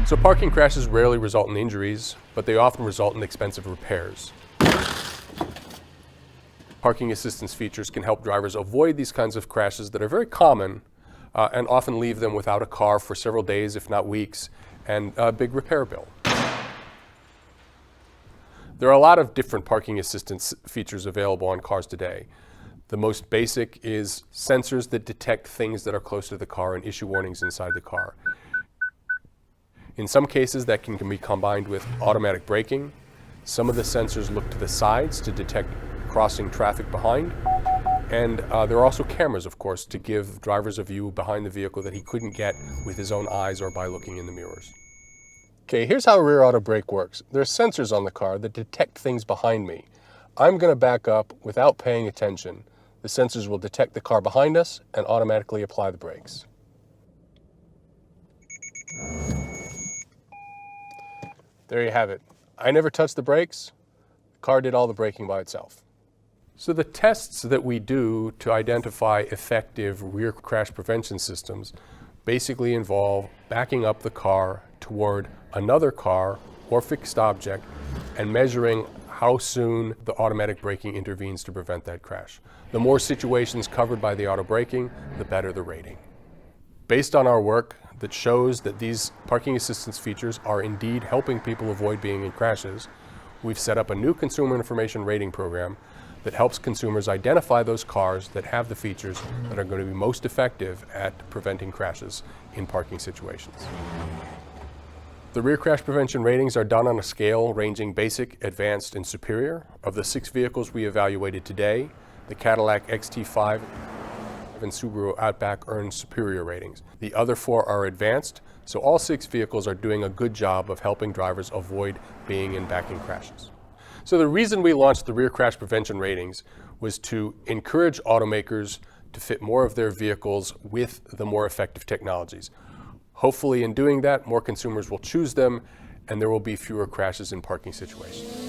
So parking crashes rarely result in injuries, but they often result in expensive repairs. Parking assistance features can help drivers avoid these kinds of crashes that are very common and often leave them without a car for several days, if not weeks, and a big repair bill. There are a lot of different parking assistance features available on cars today. The most basic is sensors that detect things that are close to the car and issue warnings inside the car. In some cases, that can be combined with automatic braking. Some of the sensors look to the sides to detect crossing traffic behind. And there are also cameras, of course, to give drivers a view behind the vehicle that he couldn't get with his own eyes or by looking in the mirrors. Okay, here's how rear auto brake works. There are sensors on the car that detect things behind me. I'm going to back up without paying attention. The sensors will detect the car behind us and automatically apply the brakes. There you have it. I never touched the brakes. The car did all the braking by itself. So the tests that we do to identify effective rear crash prevention systems basically involve backing up the car toward another car or fixed object and measuring how soon the automatic braking intervenes to prevent that crash. The more situations covered by the auto braking, the better the rating. Based on our work that shows that these parking assistance features are indeed helping people avoid being in crashes, we've set up a new consumer information rating program that helps consumers identify those cars that have the features that are going to be most effective at preventing crashes in parking situations. The rear crash prevention ratings are done on a scale ranging basic, advanced, and superior. Of the 6 vehicles we evaluated today, the Cadillac XT5 and Subaru Outback earned superior ratings. The other 4 are advanced, so all 6 vehicles are doing a good job of helping drivers avoid being in backing crashes. So the reason we launched the rear crash prevention ratings was to encourage automakers to fit more of their vehicles with the more effective technologies. Hopefully in doing that, more consumers will choose them and there will be fewer crashes in parking situations.